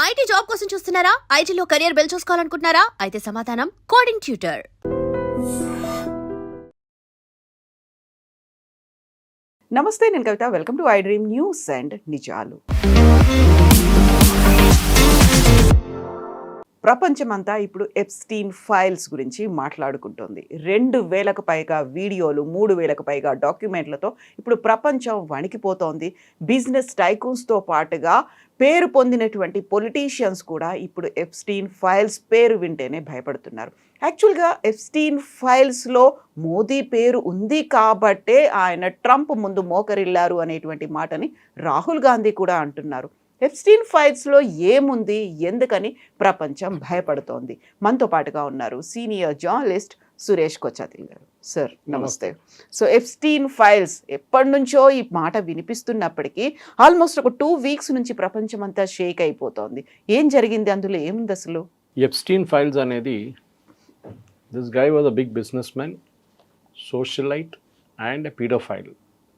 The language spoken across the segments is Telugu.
ఐటీ జాబ్ కోసం చూస్తున్నారా? ఐటీలో కెరియర్ బిల్డ్ చూసుకోవాలనుకుంటున్నారా? అయితే సమాధానం కోడింగ్ ట్యూటర్. నమస్తే, నేను Kavitha. Welcome to I dream news and నిజాలు. ప్రపంచమంతా ఇప్పుడు ఎప్స్టీన్ ఫైల్స్ గురించి మాట్లాడుకుంటుంది. 2000కు పైగా వీడియోలు, 3000కు పైగా డాక్యుమెంట్లతో ఇప్పుడు ప్రపంచం వణికిపోతోంది. బిజినెస్ టైకూన్స్తో పాటుగా పేరు పొందినటువంటి పొలిటీషియన్స్ కూడా ఇప్పుడు ఎప్స్టీన్ ఫైల్స్ పేరు వింటేనే భయపడుతున్నారు. యాక్చువల్గా ఎప్స్టీన్ ఫైల్స్లో మోదీ పేరు ఉంది కాబట్టే ఆయన ట్రంప్ ముందు మోకరిల్లారు అనేటువంటి మాటని రాహుల్ గాంధీ కూడా అంటున్నారు. ఎప్స్టీన్ ఫైల్స్లో ఏముంది, ఎందుకని ప్రపంచం భయపడుతోంది? మనతో పాటుగా ఉన్నారు సీనియర్ జర్నలిస్ట్ సురేష్ కొచ్చాతిల్ గారు. సార్ నమస్తే. సో ఎప్స్టీన్ ఫైల్స్ ఎప్పటి నుంచో ఈ మాట వినిపిస్తున్నప్పటికీ ఆల్మోస్ట్ ఒక 2 వీక్స్ నుంచి ప్రపంచం అంతా షేక్ అయిపోతోంది. ఏం జరిగింది, అందులో ఏముంది అసలు? ఎప్స్టీన్ ఫైల్స్ అనేది, this guy was a big businessman, socialite and paedophile,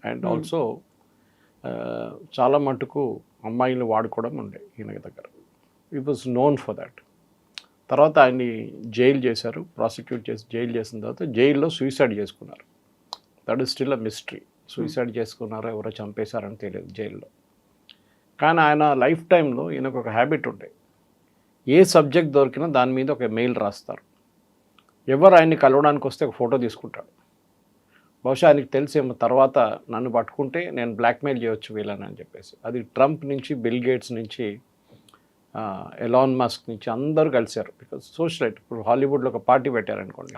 and also చాలా మటుకు అమ్మాయిలు వాడుకోవడం ఉండే ఈయన దగ్గర. ఈ వాజ్ నోన్ ఫర్ దాట్. తర్వాత ఆయన్ని జైలు చేశారు, ప్రాసిక్యూట్ చేసి జైలు చేసిన తర్వాత జైల్లో సూసైడ్ చేసుకున్నారు. That is still a mystery. Suicide చేసుకున్నారో ఎవరో చంపేశారని తెలియదు జైల్లో. కానీ ఆయన లైఫ్ టైంలో ఈయనకు ఒక హ్యాబిట్ ఉండే, ఏ సబ్జెక్ట్ దొరికినా దాని మీద ఒక మెయిల్ రాస్తారు. ఎవరు ఆయన్ని కలవడానికి వస్తే ఒక ఫోటో తీసుకుంటాడు. బహుశా ఆయనకి తెలిసేమో తర్వాత నన్ను పట్టుకుంటే నేను బ్లాక్మెయిల్ చేయొచ్చు వీళ్ళని అని చెప్పేసి. అది ట్రంప్ నుంచి, బిల్ గేట్స్ నుంచి, ఎలాన్ మస్క్ నుంచి అందరూ కలిశారు. Because socialite. ఇప్పుడు హాలీవుడ్లో ఒక పార్టీ పెట్టారనుకోండి,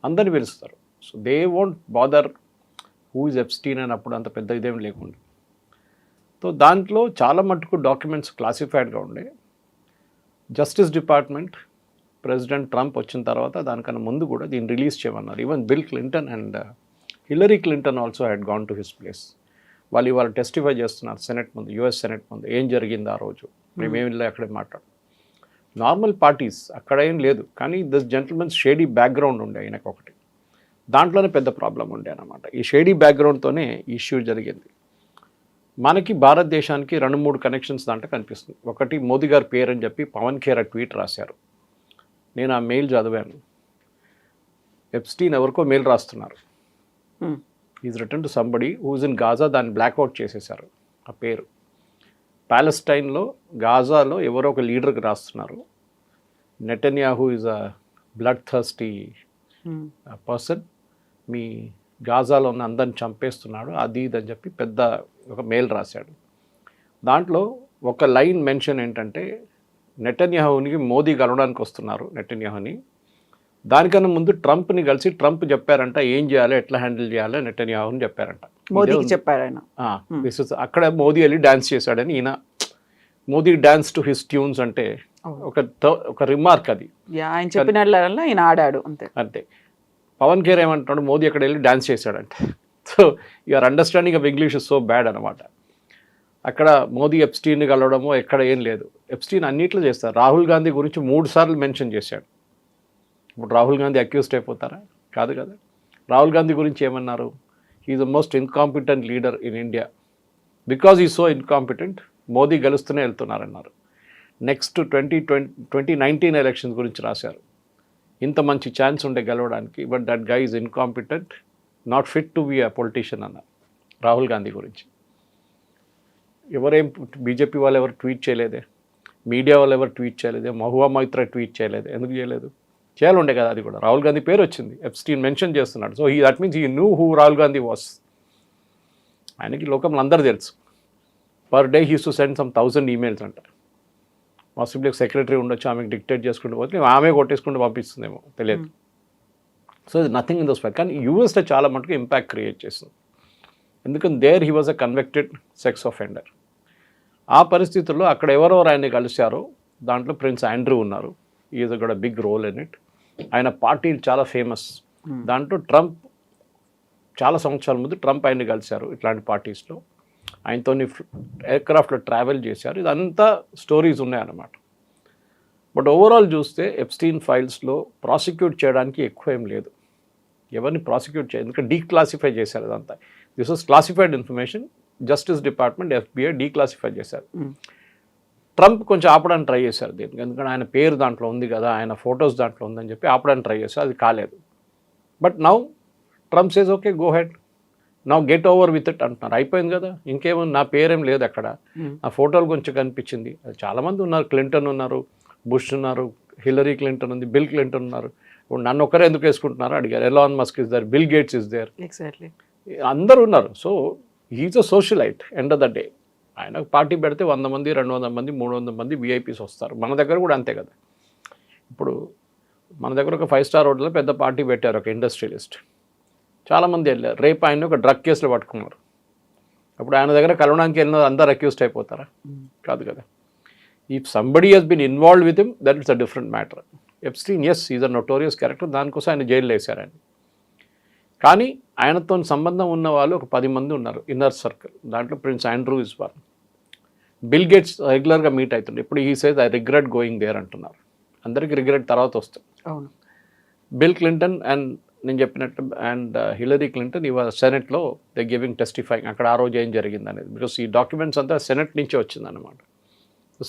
అందరిని పిలుస్తారు. So they won't bother who is Epstein అని అప్పుడు అంత పెద్ద ఇదేం లేకుండా. సో దాంట్లో చాలా మటుకు డాక్యుమెంట్స్ క్లాసిఫైడ్గా ఉండే. జస్టిస్ డిపార్ట్మెంట్ ప్రెసిడెంట్ ట్రంప్ వచ్చిన తర్వాత దానికన్నా ముందు కూడా దీన్ని రిలీజ్ చేయమన్నారు. Even bill Clinton and Hillary Clinton also had gone to his place. వాళ్ళు ఇవాళ టెస్టిఫై చేస్తున్నారు సెనెట్ ముందు, యుఎస్ సెనెట్ ముందు. ఏం జరిగింది ఆ రోజు, మేమేమి వెళ్ళి అక్కడే మాట్లాడు. నార్మల్ పార్టీస్ అక్కడ ఏం లేదు, కానీ దిస్ జెంటిల్మెన్స్ షేడీ బ్యాక్గ్రౌండ్ ఉండే ఆయనకు ఒకటి. దాంట్లోనే పెద్ద ప్రాబ్లం ఉండే అనమాట. ఈ షేడీ బ్యాక్గ్రౌండ్తోనే ఇష్యూ జరిగింది. మనకి భారతదేశానికి 2-3 కనెక్షన్స్ దాంట్లో కనిపిస్తుంది. ఒకటి, మోదీ గారి పేరు అని చెప్పి పవన్ ఖేర్ ట్వీట్ రాశారు. నేను ఆ మెయిల్ చదివాను. ఎప్స్టీన్ ఎవరికో మెయిల్ రాస్తున్నారు. Is return to somebody who's in Gaza. దాన్ని బ్లాక్అవుట్ చేసేసారు ఆ పేరు. ప్యాలెస్టైన్లో, గాజాలో ఎవరో ఒక లీడర్కి రాస్తున్నారు. Netanyahu is a bloodthirsty person, మీ గాజాలో ఉన్న అందరిని చంపేస్తున్నాడు, అది ఇది అని చెప్పి పెద్ద ఒక మెయిల్ రాశాడు. దాంట్లో ఒక లైన్ మెన్షన్ ఏంటంటే, నెటన్యాహూని మోదీ కలవడానికి వస్తున్నారు నెటన్యాహూని. దానికన్నా ముందు ట్రంప్ని కలిసి ట్రంప్ చెప్పారంట ఏం చేయాలో, ఎట్లా హ్యాండిల్ చేయాలో నెటన్యాహూని చెప్పారంట. మోదీకి చెప్పారు ఆయన. అక్కడ మోదీ వెళ్ళి డ్యాన్స్ చేశాడని ఈయన, Modi dance to his tunes అంటే ఒక రిమార్క్ అది. ఆయన చెప్పినట్ల ఈయన ఆడాడు అంతే. అంతే. పవన్ ఖేర్ ఏమంటున్నాడు, మోదీ అక్కడ వెళ్ళి డ్యాన్స్ చేశాడంటే. So your understanding of English is so bad అనమాట. అక్కడ మోదీ ఎప్స్టీన్ని కలవడమో ఎక్కడ ఏం లేదు. ఎప్స్టీన్ అన్నిట్లో చేస్తారు. రాహుల్ గాంధీ గురించి 3 సార్లు మెన్షన్ చేశాడు. ఇప్పుడు రాహుల్ గాంధీ అక్యూజ్డ్ అయిపోతారా? కాదు కదా. రాహుల్ గాంధీ గురించి ఏమన్నారు, he is the most incompetent leader in India. Because he so incompetent, Modi గెలుస్తూనే వెళ్తున్నారన్నారు. నెక్స్ట్ 2019 ఎలక్షన్స్ గురించి రాశారు. ఇంత మంచి ఛాన్స్ ఉండే గెలవడానికి, but that guy is incompetent, not fit to be a politician అన్నారు రాహుల్ గాంధీ గురించి. ఎవరేం బీజేపీ వాళ్ళు ఎవరు ట్వీట్ చేయలేదే, మీడియా వాళ్ళు ఎవరు ట్వీట్ చేయలేదే, మహువా మైత్ర ట్వీట్ చేయలేదు. ఎందుకు చేయలేదు? చేయాలండే కదా. అది కూడా రాహుల్ గాంధీ పేరు వచ్చింది, ఎప్స్టీన్ మెన్షన్ చేస్తున్నాడు. So that means he knew who Rahul Gandhi was. ఆయనకి లోకంలో అందరూ తెలుసు. Per day he to send some 1000 emails అంట. పాసిబుల్లీ సెక్రటరీ ఉండొచ్చు, ఆమెకు డిక్టేట్ చేసుకుంటూ పోతే ఆమె కొట్టేసుకుంటూ పంపిస్తుందేమో తెలియదు. సో ఇది నథింగ్ ఇన్ దోస్ ఫ్యాక్ట్. కానీ యూఎస్లో చాలా మటుకు ఇంపాక్ట్ క్రియేట్ చేస్తుంది. ఎందుకంటే there he was a convicted sex offender. ఆ పరిస్థితుల్లో అక్కడ ఎవరెవరు ఆయన్ని కలిశారో దాంట్లో ప్రిన్స్ ఆండ్రూ ఉన్నారు. ఈజ్ కూడా బిగ్ రోల్ ఇన్ ఇట్. ఆయన పార్టీ చాలా ఫేమస్. దాంట్లో ట్రంప్ చాలా సంవత్సరాల ముందు ట్రంప్ ఆయన్ని కలిశారు ఇట్లాంటి పార్టీస్లో. ఆయనతో ఎయిర్క్రాఫ్ట్లో ట్రావెల్ చేశారు. ఇదంతా స్టోరీస్ ఉన్నాయన్నమాట. బట్ ఓవరాల్ చూస్తే ఎప్స్టీన్ ఫైల్స్లో ప్రాసిక్యూట్ చేయడానికి ఎక్కువ ఏం లేదు. ఎవరిని ప్రాసిక్యూట్ చేయదు, ఎందుకంటే డీక్లాసిఫై చేశారు అదంతా. This was classified information. Justice department, FBI declassify చేశారు. ట్రంప్ కొంచెం ఆపడానికి ట్రై చేశారు దీనికి, ఎందుకంటే ఆయన పేరు దాంట్లో ఉంది కదా, ఆయన ఫొటోస్ దాంట్లో ఉందని చెప్పి ఆపడానికి ట్రై చేశారు, అది కాలేదు. But now Trump says okay go head, now get over with it అంటున్నారు. అయిపోయింది కదా, ఇంకేమో నా పేరేం లేదు అక్కడ, నా ఫోటోలు కొంచెం కనిపించింది. చాలామంది ఉన్నారు, క్లింటన్ ఉన్నారు, బుష్ ఉన్నారు, హిల్లరీ క్లింటన్ ఉంది, బిల్ క్లింటన్ ఉన్నారు. ఇప్పుడు నన్ను ఒక్కరే ఎందుకు వేసుకుంటున్నారో అడిగారు. Elon Musk is there, Bill Gates is there, exactly అందరూ ఉన్నారు. So he's a socialite end of the day. ఆయన పార్టీ పెడితే 100 మంది 200 మంది 300 మంది విఐపీస్ వస్తారు. మన దగ్గర కూడా అంతే కదా. ఇప్పుడు మన దగ్గర ఒక 5-స్టార్ హోటల్లో పెద్ద పార్టీ పెట్టారు ఒక ఇండస్ట్రియలిస్ట్, చాలామంది వెళ్ళారు. రేపు ఆయన ఒక డ్రగ్ కేసులో పట్టుకున్నారు. అప్పుడు ఆయన దగ్గర కలవడానికి వెళ్ళిన అందరు అక్యూస్డ్ అయిపోతారా? కాదు కదా. If somebody has been involved with him, that it's a different matter. Epstein ఎస్ ఈజ్ అ నోటోరియస్ క్యారెక్టర్, దానికోసం ఆయన జైల్లో వేశారు ఆయన. కానీ ఆయనతో సంబంధం ఉన్న వాళ్ళు ఒక 10 మంది ఉన్నారు ఇన్నర్ సర్కిల్. దాంట్లో Prince Andrew is one. Bill Gates రెగ్యులర్గా మీట్ అవుతుండే. ఇప్పుడు ఈ says I regret going there అంటున్నారు. అందరికీ రిగ్రెట్ తర్వాత వస్తుంది. అవును. బిల్ క్లింటన్ అండ్ నేను చెప్పినట్టు అండ్ హిల్లరీ క్లింటన్ ఇవాళ సెనెట్లో దే గివింగ్ టెస్టిఫైయింగ్ అక్కడ ఆ రోజు ఏం జరిగింది అనేది. బికాస్ ఈ డాక్యుమెంట్స్ అంతా సెనెట్ నుంచే వచ్చిందన్నమాట.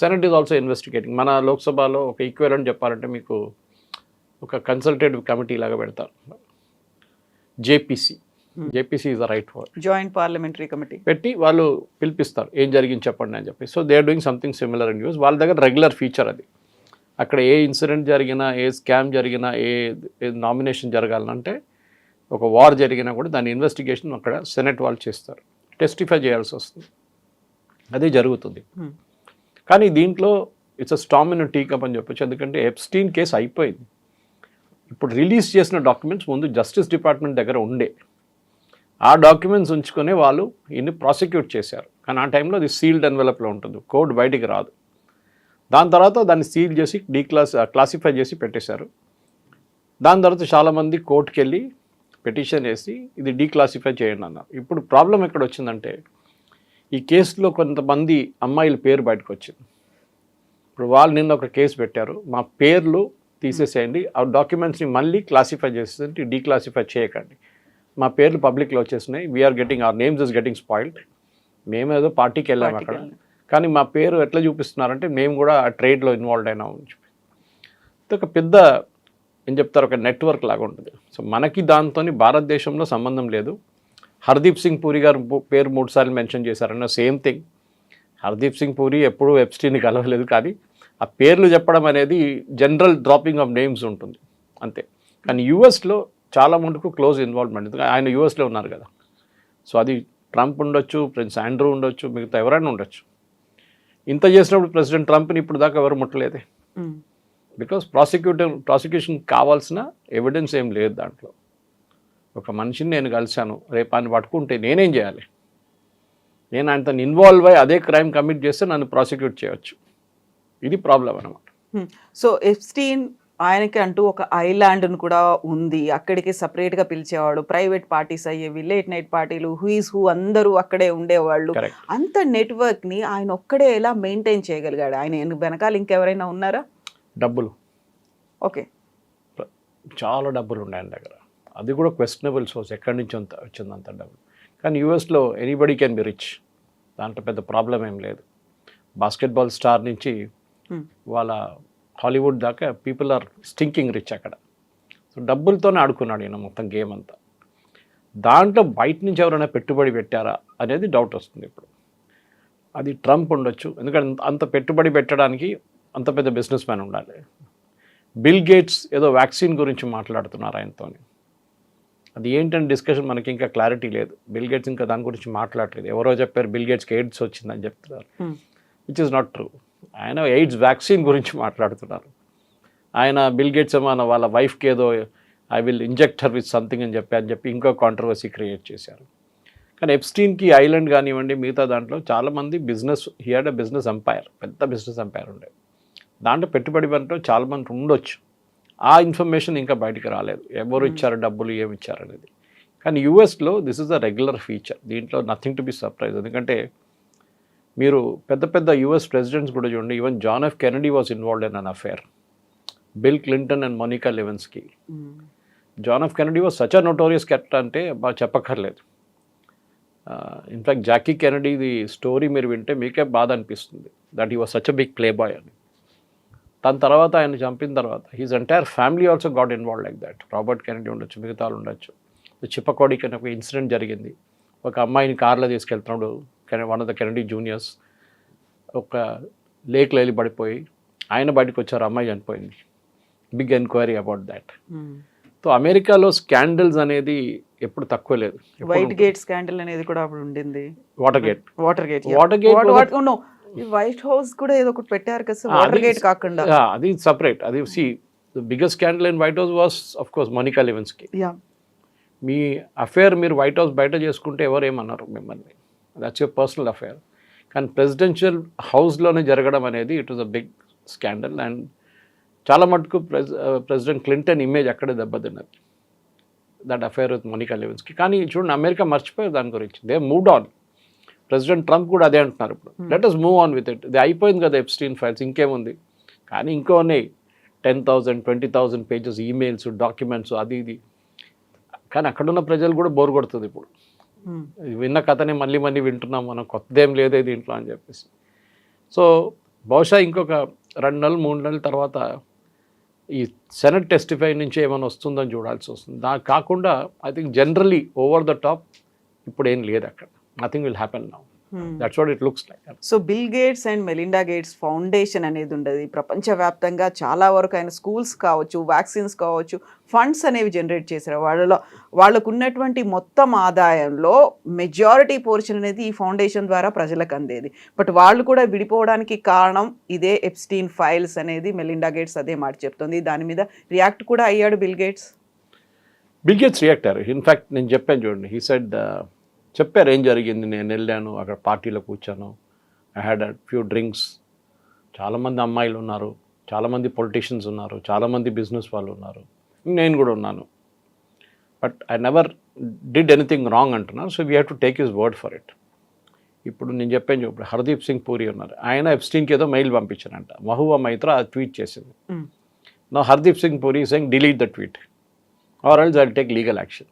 Senate is also investigating. మన లోక్సభలో ఒక ఈక్వెలెంట్ చెప్పాలంటే మీకు ఒక కన్సల్టేటివ్ కమిటీ లాగా పెడతారు, JPC. JPC is the right word, joint parliamentary committee పెట్టి వాళ్ళు పిలిపిస్తారు, ఏం జరిగింది చెప్పండి అని చెప్పి. So they are doing something similar in US. వాళ్ళ దగ్గర రెగ్యులర్ ఫీచర్ అది. అక్కడ ఏ ఇన్సిడెంట్ జరిగినా, ఏ స్కామ్ జరిగినా, ఏ నామినేషన్ జరగాలంటే, ఒక వార్ జరిగినా కూడా దాని ఇన్వెస్టిగేషన్ అక్కడ సెనెట్ వాళ్ళు చేస్తారు, టెస్టిఫై చేయాల్సి వస్తుంది. అదే జరుగుతుంది. కానీ దీంట్లో it's a storm in tea cup అని చెప్పొచ్చు. ఎందుకంటే ఎప్స్టీన్ కేసు అయిపోయింది. ఇప్పుడు రిలీజ్ చేసిన డాక్యుమెంట్స్ ముందు జస్టిస్ డిపార్ట్మెంట్ దగ్గర ఉండే. ఆ డాక్యుమెంట్స్ ఉంచుకొని వాళ్ళు ఇన్ని ప్రాసిక్యూట్ చేశారు. కానీ ఆ టైంలో అది సీల్డ్ ఎన్వెలప్లో ఉంటుంది, కోడ్ బయటికి రాదు. దాని తర్వాత దాన్ని సీల్ చేసి క్లాసిఫై చేసి పెట్టేశారు. దాని తర్వాత చాలామంది కోర్టుకి వెళ్ళి పిటిషన్ వేసి ఇది డీక్లాసిఫై చేయండి అన్నారు. ఇప్పుడు ప్రాబ్లం ఎక్కడ వచ్చిందంటే, ఈ కేసులో కొంతమంది అమ్మాయిల పేరు బయటకు వచ్చింది. ఇప్పుడు వాళ్ళు నిన్న ఒక కేసు పెట్టారు, మా పేర్లు తీసేసేయండి, ఆ డాక్యుమెంట్స్ని మళ్ళీ క్లాసిఫై చేసేసి డీక్లాసిఫై చేయకండి, మా పేర్లు పబ్లిక్లో వచ్చేసినాయి, we are getting our names is getting spoiled. మేమేదో పార్టీకి వెళ్ళాము అక్కడ, కానీ మా పేరు ఎట్లా చూపిస్తున్నారంటే మేము కూడా ఆ ట్రేడ్లో ఇన్వాల్వ్ అయినామని చెప్పి. ఒక పెద్ద ఏం చెప్తారు, ఒక నెట్వర్క్ లాగా ఉంటుంది. సో మనకి దాంతో భారతదేశంలో సంబంధం లేదు. హర్దీప్ సింగ్ పూరి గారు పేరు 3 సార్లు మెన్షన్ చేశారన్న సేమ్ థింగ్. హర్దీప్ సింగ్ పూరి ఎప్పుడూ ఎప్స్టీన్ని కలవలేదు, కానీ ఆ పేర్లు చెప్పడం అనేది జనరల్ డ్రాపింగ్ ఆఫ్ నేమ్స్ ఉంటుంది అంతే. కానీ యూఎస్లో చాలా మటుకు క్లోజ్ ఇన్వాల్వ్మెంట్, ఎందుకంటే ఆయన యూఎస్లో ఉన్నారు కదా. సో అది ట్రంప్ ఉండొచ్చు, ప్రిన్స్ ఆండ్రూ ఉండొచ్చు, మిగతా ఎవరైనా ఉండొచ్చు. ఇంత చేసినప్పుడు ప్రెసిడెంట్ ట్రంప్ని ఇప్పుడు దాకా ఎవరు ముట్టలేదే. బికాస్ ప్రాసిక్యూషన్ కావాల్సిన ఎవిడెన్స్ ఏం లేదు దాంట్లో. ఒక మనిషిని నేను కలిశాను, రేపు ఆయన పట్టుకుంటే నేనేం చేయాలి? నేను ఆయనతో ఇన్వాల్వ్ అయ్యి అదే క్రైమ్ కమిట్ చేస్తే నన్ను ప్రాసిక్యూట్ చేయవచ్చు. ఇది ప్రాబ్లం అన్నమాట. సో ఎప్స్టీన్ ఆయనకి అంటూ ఒక ఐలాండ్ను కూడా ఉంది, అక్కడికి సపరేట్గా పిలిచేవాడు, ప్రైవేట్ పార్టీస్ అయ్యేవి, లేట్ నైట్ పార్టీలు, హూ అందరూ అక్కడే ఉండేవాళ్ళు. అంత నెట్వర్క్ని ఆయన ఒక్కడే ఎలా మెయింటైన్ చేయగలిగాడు? ఆయన వెనకాల ఇంకెవరైనా ఉన్నారా? డబ్బులు. ఓకే, చాలా డబ్బులు ఉన్నాయి ఆయన దగ్గర. అది కూడా క్వశ్చనబుల్ సోర్స్, ఎక్కడి నుంచి వచ్చింది అంత డబ్బులు. కానీ యూఎస్లో ఎనీబడి కెన్ బి రిచ్, దాంట్లో పెద్ద ప్రాబ్లం ఏం లేదు. బాస్కెట్బాల్ స్టార్ నుంచి వాళ్ళ హాలీవుడ్ దాకా పీపుల్ ఆర్ స్టింకింగ్ రిచ్ అక్కడ. సో డబ్బులతోనే ఆడుకున్నాడు ఈయన మొత్తం గేమ్ అంతా. దాంట్లో బయట నుంచి ఎవరైనా పెట్టుబడి పెట్టారా అనేది డౌట్ వస్తుంది ఇప్పుడు. అది ట్రంప్ ఉండొచ్చు, ఎందుకంటే అంత పెట్టుబడి పెట్టడానికి అంత పెద్ద బిజినెస్ మ్యాన్ ఉండాలి. బిల్ గేట్స్ ఏదో వ్యాక్సిన్ గురించి మాట్లాడుతున్నారు ఆయనతో. అది ఏంటంటే డిస్కషన్ మనకి ఇంకా క్లారిటీ లేదు. బిల్ గేట్స్ ఇంకా దాని గురించి మాట్లాడలేదు. ఎవరో చెప్పారు బిల్ గేట్స్కి ఎయిడ్స్ వచ్చిందని చెప్తున్నారు, విచ్ ఇస్ నాట్ ట్రూ. ఆయన ఎయిడ్స్ వ్యాక్సిన్ గురించి మాట్లాడుతున్నారు. ఆయన బిల్ గేట్స్ ఏమో వాళ్ళ వైఫ్కి ఏదో I will inject her with something అని చెప్పి ఇంకో కాంట్రవర్సీ క్రియేట్ చేశారు. కానీ ఎప్స్టీన్కి ఐలాండ్ కానివ్వండి, మిగతా దాంట్లో చాలామంది business, he had a business empire, పెద్ద బిజినెస్ ఎంపైర్ ఉండే. దాంట్లో పెట్టుబడి పెట్టడం చాలామంది ఉండొచ్చు. ఆ ఇన్ఫర్మేషన్ ఇంకా బయటికి రాలేదు, ఎవరు ఇచ్చారు డబ్బులు, ఏమి ఇచ్చారు అనేది. కానీ యూఎస్లో this is a regular feature, దీంట్లో నథింగ్ టు బి సర్ప్రైజ్. ఎందుకంటే మీరు పెద్ద పెద్ద యూఎస్ ప్రెసిడెంట్స్ కూడా చూడండి, even John F Kennedy was involved in an affair, Bill Clinton and Monica Lewinsky. John F Kennedy was such a notorious character అంటే బాగా చెప్పక్కర్లేదు. ఇన్ఫ్యాక్ట్ జాకీ కెనడీది స్టోరీ మీరు వింటే మీకే బాధ అనిపిస్తుంది that he was such a big playboy అని. దాని తర్వాత ఆయన చంపిన తర్వాత his entire family also got involve like that. Robert Kennedy ఉండొచ్చు, మిగతా వాళ్ళు ఉండొచ్చు. చిప్పకోడికి అని ఒక ఇన్సిడెంట్ జరిగింది. ఒక అమ్మాయిని కార్లో తీసుకెళ్తున్నాడు one of the Kennedy juniors, ఒక లేక్లో వెళ్ళి పడిపోయి ఆయన బయటకు వచ్చారు, అమ్మాయి చనిపోయింది. Big enquiry about that. So America scandals అనేది ఎప్పుడు తక్కువ లేదు. వైట్ గేట్ స్కాండల్ అనేది కూడా అప్పుడు ఉండింది. వాటర్ గేట్ వైట్ హౌస్ కూడా ఏదో ఒకటి పెట్టారు కదా వాటర్ గేట్ కాకుండా. అది సపరేట్. అది see the biggest scandal in White House was of course Monica Lewinsky. మీ అఫేర్ మీరు వైట్ హౌస్ బయట చేసుకుంటే ఎవరు ఏమన్నారు మిమ్మల్ని, దట్స్ యువర్ పర్సనల్ అఫేర్. కానీ ప్రెసిడెన్షియల్ హౌస్లోనే జరగడం అనేది it was a big scandal. And చాలా మటుకు ప్రెసిడెంట్ క్లింటన్ ఇమేజ్ అక్కడే దెబ్బతిన్నది, that affair with Monica Lewinsky. కానీ చూడండి అమెరికా మర్చిపోయారు దాని గురించి. They moved on. President Trump కూడా అదే అంటున్నారు ఇప్పుడు, let us move on with it. ఇది అయిపోయింది కదా ఎప్స్టీన్ ఫైల్స్, ఇంకేముంది. కానీ ఇంకో ఉన్నాయి 10,000 20,000 పేజెస్ ఈమెయిల్స్, డాక్యుమెంట్స్, అది ఇది. కానీ అక్కడున్న ప్రజలు కూడా బోర్ కొడుతుంది ఇప్పుడు. విన్న కథనే మళ్ళీ మళ్ళీ వింటున్నాం మనం, కొత్తదేం లేదే దీంట్లో అని చెప్పేసి. సో బహుశా ఇంకొక 2 నెలలు 3 నెలల తర్వాత ఈ సెనెట్ టెస్టిఫై నుంచి ఏమైనా వస్తుందని చూడాల్సి వస్తుంది. దానికి కాకుండా I think generally over the top ఇప్పుడు ఏం లేదు అక్కడ. Nothing will happen now. That's what it looks like. So bill gates and Melinda gates foundation అనేది ఉండదు. ప్రపంచవ్యాప్తంగా చాలా వరకు ఆయన స్కూల్స్ కావచ్చు, వ్యాక్సిన్స్ కావచ్చు, ఫండ్స్ అనేవి జనరేట్ చేశారు. వాళ్ళకు ఉన్నటువంటి మొత్తం ఆదాయంలో మెజారిటీ పోర్షన్ అనేది ఈ ఫౌండేషన్ ద్వారా ప్రజలకు అందేది. బట్ వాళ్ళు కూడా విడిపోవడానికి కారణం ఇదే ఎప్స్టీన్ ఫైల్స్ అనేది మెలిండా గేట్స్ అదే మాట చెప్తుంది. దాని మీద రియాక్ట్ కూడా అయ్యాడు బిల్ గేట్స్. రియాక్ట్ అయ్యారు. ఇన్ఫ్యాక్ట్ నేను చెప్పాను చూడండి, హీ సెడ్ చెప్పారు ఏం జరిగింది. నేను వెళ్ళాను, అక్కడ పార్టీలో కూర్చాను, ఐ హ్యాడ్ ఫ్యూ డ్రింక్స్, చాలామంది అమ్మాయిలు ఉన్నారు, చాలామంది పొలిటీషియన్స్ ఉన్నారు, చాలామంది బిజినెస్ వాళ్ళు ఉన్నారు, నేను కూడా ఉన్నాను. But I never did anything wrong అంటున్నారు. So we have to take his word for it. ఇప్పుడు నేను చెప్పాను ఇప్పుడు హర్దీప్ సింగ్ పూరి ఉన్నారు, ఆయన ఎప్స్టీన్కి ఏదో మెయిల్ పంపించారంట. మహువా మైత్రా ఆ ట్వీట్ చేసింది. నా Hardeep Singh Puri saying delete the tweet or else I will take legal action.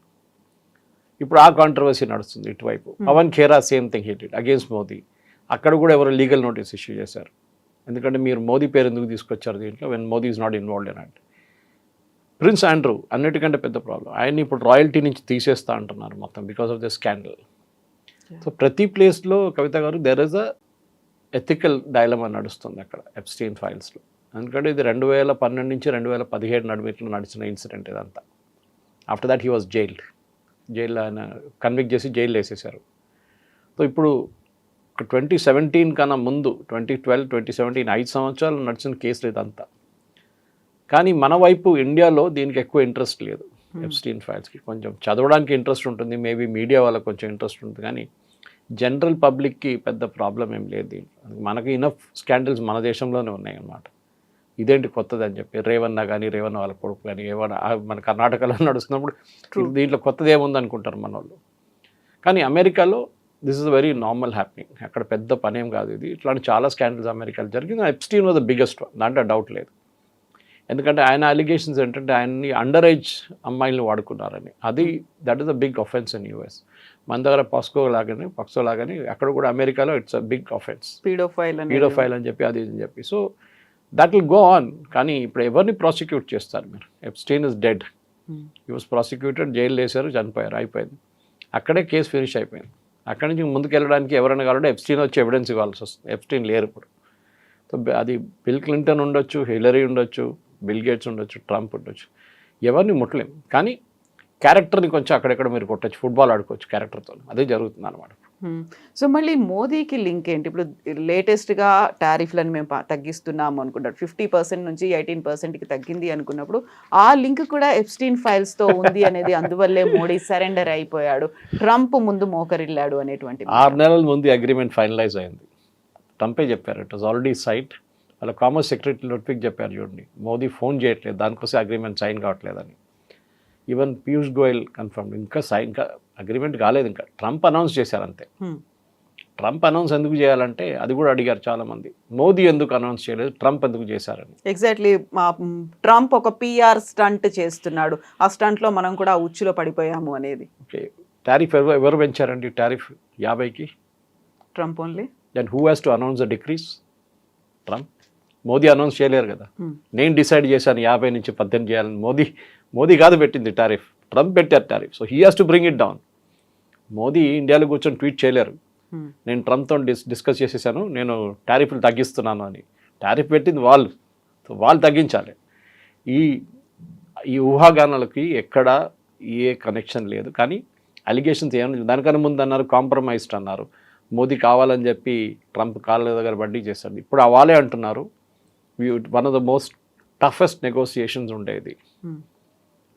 ఇప్పుడు ఆ కాంట్రవర్సీ నడుస్తుంది ఇటువైపు. Pawan Khera same thing he did against Modi. అక్కడ కూడా ఎవరు లీగల్ నోటీస్ ఇష్యూ చేశారు. ఎందుకంటే మీరు మోదీ పేరు ఎందుకు తీసుకొచ్చారు దీంట్లో, when Modi is not involved in it. Prince Andrew అన్నిటికంటే పెద్ద ప్రాబ్లం, ఆయన్ని ఇప్పుడు రాయల్టీ నుంచి తీసేస్తా అంటున్నారు మొత్తం because of the scandal. So ప్రతి ప్లేస్లో కవిత గారు there is a ethical dilemma నడుస్తుంది అక్కడ ఎప్స్టీన్ ఫైల్స్లో. ఎందుకంటే ఇది 2012 నుంచి 2017 నడుమిట్లో నడిచిన ఇన్సిడెంట్ ఇదంతా. After that he was jailed. జైల్లో ఆయన కన్విక్ట్ చేసి జైలు వేసేసారు. సో ఇప్పుడు 2017 కన్నా ముందు 2012 2017 5 సంవత్సరాలు నడిచిన కేసులు ఇదంతా. కానీ మన వైపు ఇండియాలో దీనికి ఎక్కువ ఇంట్రెస్ట్ లేదు. ఎప్స్టీన్ ఫైల్స్కి కొంచెం చదవడానికి ఇంట్రెస్ట్ ఉంటుంది, మేబీ మీడియా వాళ్ళకి కొంచెం ఇంట్రెస్ట్ ఉంటుంది, కానీ జనరల్ పబ్లిక్కి పెద్ద ప్రాబ్లం ఏం లేదు దీంట్లో. మనకి ఇనఫ్ స్కాండల్స్ మన దేశంలోనే ఉన్నాయి అన్నమాట. ఇదేంటి కొత్తది అని చెప్పి రేవన్న కానీ రేవన్న వాళ్ళ కొడుకు కానీ ఏమన్నా మన కర్ణాటకలో నడుస్తున్నప్పుడు దీంట్లో కొత్తది ఏముంది అనుకుంటారు మన వాళ్ళు. కానీ అమెరికాలో this is very normal happening. అక్కడ పెద్ద పనేం కాదు ఇది. ఇట్లాంటి చాలా స్కాండల్స్ అమెరికాలో జరిగింది. Epstein was the biggest one, దాంట్లో డౌట్ లేదు. ఎందుకంటే ఆయన అలిగేషన్స్ ఏంటంటే ఆయన్ని అండర్ ఏజ్ అమ్మాయిలను వాడుకున్నారని. అది that is a big offence in US. మన దగ్గర పాక్సో లాగానే అక్కడ కూడా అమెరికాలో it's a big offence, paedophile అని చెప్పి అది అని చెప్పి. So that will go on. కానీ ఇప్పుడు ఎవరిని ప్రాసిక్యూట్ చేస్తారు మీరు? Epstein is dead. He was prosecuted, జైలు వేశారు, చనిపోయారు, అయిపోయింది. అక్కడే కేసు ఫినిష్ అయిపోయింది. అక్కడి నుంచి ముందుకు వెళ్ళడానికి ఎవరైనా కావాలంటే ఎప్స్టీన్ వచ్చి ఎవిడెన్స్ ఇవ్వాల్సి వస్తుంది. ఎప్స్టీన్ లేరు ఇప్పుడు. సో అది బిల్ క్లింటన్ ఉండొచ్చు, హిలరీ ఉండొచ్చు, బిల్ గేట్స్ ఉండొచ్చు, ట్రంప్ ఉండొచ్చు, ఎవరిని ముట్టలేం. కానీ క్యారెక్టర్ని కొంచెం అక్కడెక్కడ మీరు కొట్టచ్చు, ఫుట్బాల్ ఆడుకోవచ్చు క్యారెక్టర్తో. అదే జరుగుతుంది అనమాట. సో మళ్ళీ మోదీకి లింక్ ఏంటి? ఇప్పుడు లేటెస్ట్గా టారిఫ్లను మేము తగ్గిస్తున్నాము అనుకుంటారు, 50% నుంచి 18%కి తగ్గింది అనుకున్నప్పుడు ఆ లింక్ కూడా ఎప్స్టీన్ ఫైల్స్తో ఉంది అనేది, అందువల్లే మోడీ సరెండర్ అయిపోయాడు, ట్రంప్ ముందు మోకరిల్లాడు అనేటువంటి. 6 నెలల ముందు అగ్రిమెంట్ ఫైనలైజ్ అయింది. ట్రంపే చెప్పారు ఇట్ వాజ్ ఆల్రెడీ సైట్. వాళ్ళ కామర్స్ సెక్రటరీ లొట్విక్ చెప్పారు చూడండి, మోదీ ఫోన్ చేయట్లేదు, దానికోసం అగ్రిమెంట్ సైన్ కావట్లేదని. ఈవెన్ పీయూష్ గోయల్ కన్ఫర్మ్ ఇంకా అగ్రిమెంట్ కాలేదు, ఇంకా ట్రంప్ అనౌన్స్ చేశారు అంతే. ట్రంప్ అనౌన్స్ ఎందుకు చేయాలంటే అది కూడా అడిగారు చాలామంది, మోదీ ఎందుకు అనౌన్స్ చేయలేదు, ట్రంప్ ఎందుకు చేశారని. ఎగ్జాక్ట్లీ, ట్రంప్ ఒక PR స్టంట్ చేస్తున్నాడు, ఆ స్టంట్లో మనం కూడా ఉచ్చులో పడిపోయాము అనేది. ఓకే, టారిఫ్ ఎవరు పెంచారండి టారిఫ్ 50కి? Trump only. Then who has to announce the decrease? Trump. Modi announce చేయలేరు కదా. నేను డిసైడ్ చేశాను 50 నుంచి 18 చేయాలని. మోదీ కాదు పెట్టింది టారిఫ్, ట్రంప్ పెట్టారు tariff. So he has to bring it down. Modi ఇండియాలో కూర్చొని ట్వీట్ చేయలేరు, నేను ట్రంప్తో డిస్కస్ చేసేసాను, నేను టారిఫ్లు తగ్గిస్తున్నాను అని. టారిఫ్ పెట్టింది వాళ్ళు, సో వాళ్ళు తగ్గించాలి. ఈ ఊహాగానాలకి ఎక్కడ ఏ కనెక్షన్ లేదు. కానీ అలిగేషన్స్ ఏమన్నా, దానికన్నా ముందు అన్నారు కాంప్రమైజ్డ్ అన్నారు, మోదీ కావాలని చెప్పి ట్రంప్ కాళ్ళ దగ్గర బడ్డీ చేశాడు. ఇప్పుడు వాళ్ళే అంటున్నారు one of the most toughest negotiations ఉండేది,